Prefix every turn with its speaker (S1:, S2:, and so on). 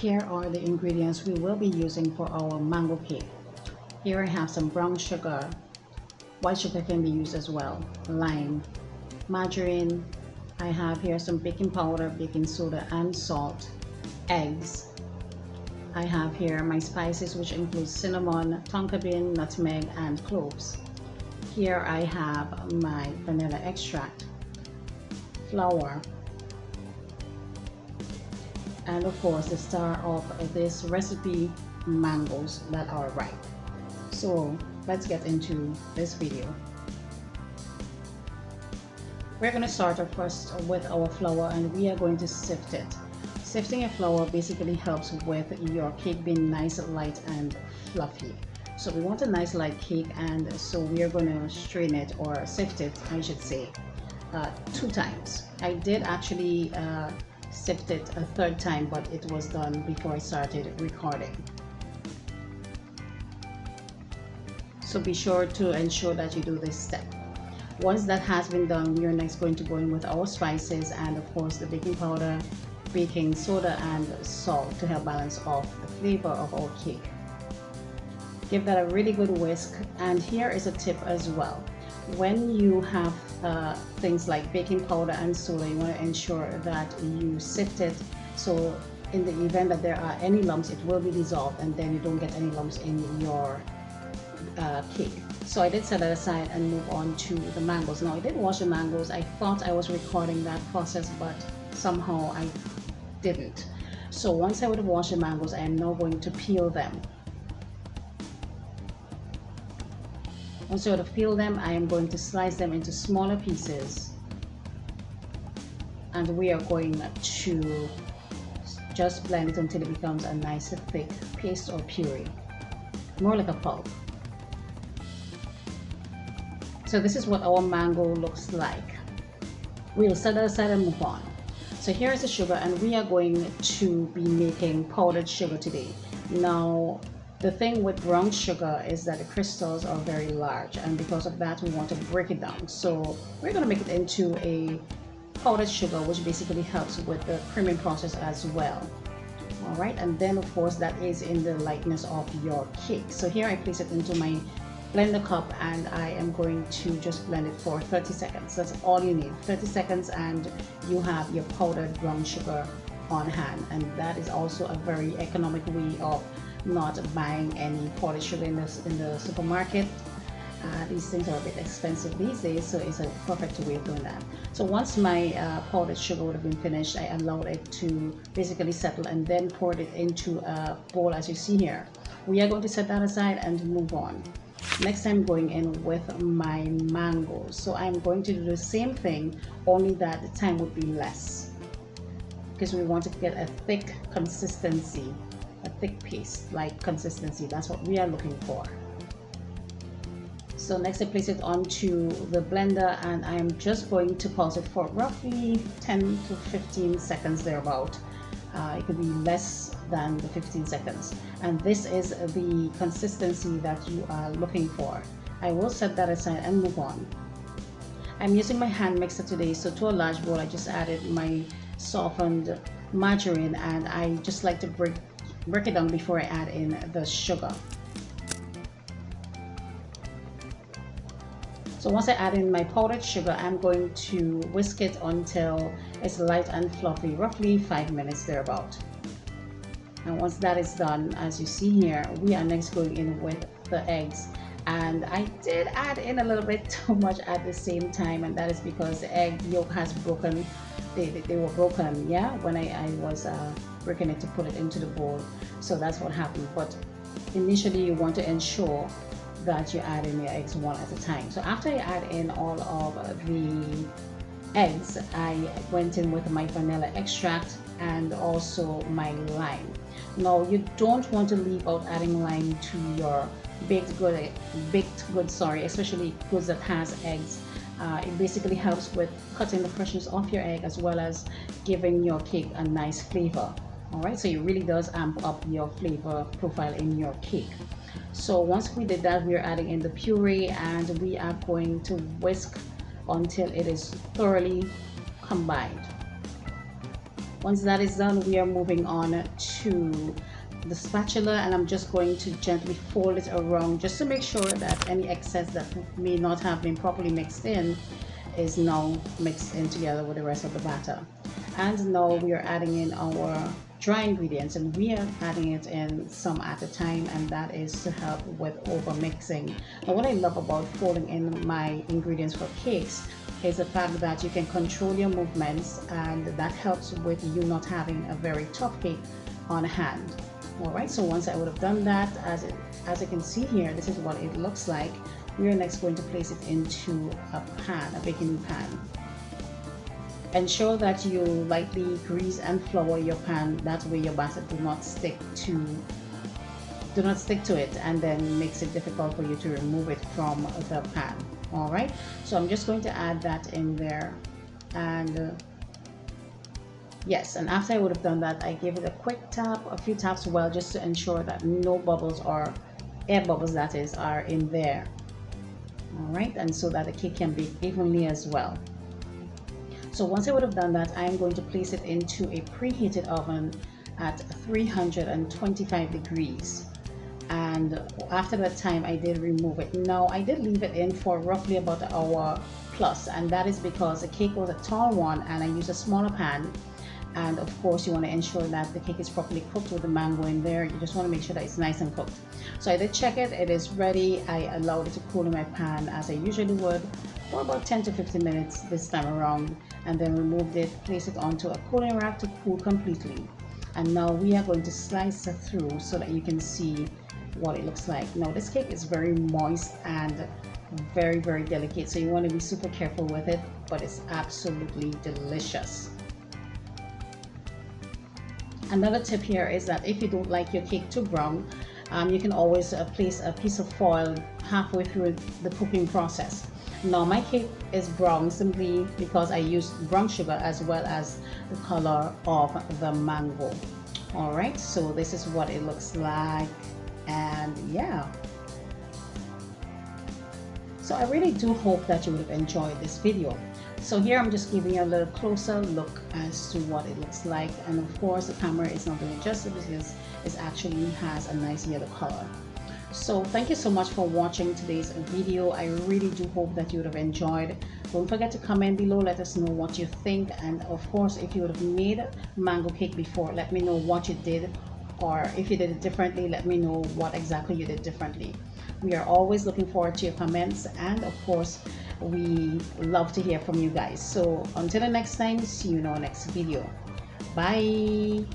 S1: here are the ingredients we will be using for our mango cake. Here I have some brown sugar, white sugar can be used as well, lime, margarine. I have here some baking powder, baking soda and salt, eggs. I have here my spices, which include cinnamon, tonka bean, nutmeg and cloves. Here I have my vanilla extract, flour, and of course the star of this recipe, mangoes that are ripe. So let's get into this video. We're going to start off first with our flour, and we are going to sift it. Sifting your flour basically helps with your cake being nice, light and fluffy. So we want a nice light cake, and so we are going to strain it, or sift it I should say, 2 times. I did actually sift it a 3rd time, but it was done before I started recording. So be sure to ensure that you do this step. Once that has been done, we are next going to go in with our spices and of course the baking powder, baking soda and salt to help balance off the flavor of our cake. Give that a really good whisk. And here is a tip as well. When you have things like baking powder and soda, you want to ensure that you sift it, so in the event that there are any lumps, it will be dissolved and then you don't get any lumps in your cake. So I did set that aside and move on to the mangoes. Now I did wash the mangoes. I thought I was recording that process, but somehow I didn't. So once I would have washed the mangoes, I am now going to peel them. Once I would have peeled them, I am going to slice them into smaller pieces, and we are going to just blend it until it becomes a nice thick paste or puree, more like a pulp. So this is what our mango looks like. We'll set that aside and move on. So here is the sugar, and we are going to be making powdered sugar today. Now the thing with brown sugar is that the crystals are very large, and because of that we want to break it down. So we're going to make it into a powdered sugar, which basically helps with the creaming process as well. All right, and then of course that is in the lightness of your cake. So here I place it into my blender cup, and I am going to just blend it for 30 seconds. That's all you need, 30 seconds, and you have your powdered brown sugar on hand. And that is also a very economic way of not buying any powdered sugar in the supermarket. These things are a bit expensive these days, so it's a perfect way of doing that. So once my powdered sugar would have been finished, I allowed it to basically settle and then poured it into a bowl as you see here. We are going to set that aside and move on. Next I'm going in with my mangoes. So I'm going to do the same thing, only that the time would be less, because we want to get a thick consistency, a thick paste like consistency. That's what we are looking for. So next I place it onto the blender, and I am just going to pulse it for roughly 10 to 15 seconds thereabout. It could be less than the 15 seconds, and this is the consistency that you are looking for. I will set that aside and move on. I'm using my hand mixer today, so to a large bowl I just added my softened margarine, and I just like to break it down before I add in the sugar. So once I add in my powdered sugar, I'm going to whisk it until it's light and fluffy, roughly 5 minutes thereabout. And once that is done, as you see here, we are next going in with the eggs. And I did add in a little bit too much at the same time, and that is because the egg yolk has broken. They were broken, yeah, when I was breaking it to put it into the bowl. So that's what happened. But initially you want to ensure that you add in your eggs one at a time. So after I add in all of the eggs, I went in with my vanilla extract and also my lime. Now you don't want to leave out adding lime to your baked goods, especially goods that has eggs. It basically helps with cutting the freshness off your egg, as well as giving your cake a nice flavor. All right, so it really does amp up your flavor profile in your cake. So once we did that, we are adding in the puree, and we are going to whisk until it is thoroughly combined. Once that is done, we are moving on to the spatula, and I'm just going to gently fold it around just to make sure that any excess that may not have been properly mixed in is now mixed in together with the rest of the batter. And now we are adding in our dry ingredients, and we are adding it in some at a time, and that is to help with over mixing. Now what I love about folding in my ingredients for cakes is the fact that you can control your movements, and that helps with you not having a very tough cake on hand. Alright, so once I would have done that, as you can see here, this is what it looks like. We are next going to place it into a pan, a baking pan. Ensure that you lightly grease and flour your pan, that way your batter do not stick to it and then makes it difficult for you to remove it from the pan. Alright, so I'm just going to add that in there, and yes, and after I would have done that, I give it a quick tap, a few taps, well, just to ensure that no bubbles, or air bubbles that is, are in there. Alright, and so that the cake can bake evenly as well. So once I would have done that, I am going to place it into a preheated oven at 325 degrees. And after that time, I did remove it. Now, I did leave it in for roughly about an hour plus, and that is because the cake was a tall one and I used a smaller pan. And of course, you want to ensure that the cake is properly cooked with the mango in there. You just want to make sure that it's nice and cooked. So I did check it, it is ready. I allowed it to cool in my pan as I usually would for about 10 to 15 minutes this time around, and then removed it, placed it onto a cooling rack to cool completely. And now we are going to slice it through so that you can see what it looks like. Now this cake is very moist and very, very delicate, so you want to be super careful with it, but it's absolutely delicious. Another tip here is that if you don't like your cake too brown, you can always place a piece of foil halfway through the cooking process. Now my cake is brown simply because I used brown sugar as well as the color of the mango. Alright, so this is what it looks like, and yeah. So I really do hope that you would have enjoyed this video. So here I'm just giving you a little closer look as to what it looks like, and of course the camera is not doing it justice because it actually has a nice yellow color. So thank you so much for watching today's video. I really do hope that you would have enjoyed. Don't forget to comment below, let us know what you think, and of course if you would have made mango cake before, let me know what you did, or if you did it differently, let me know what exactly you did differently. We are always looking forward to your comments, and of course we love to hear from you guys. So until the next time, see you in our next video. Bye.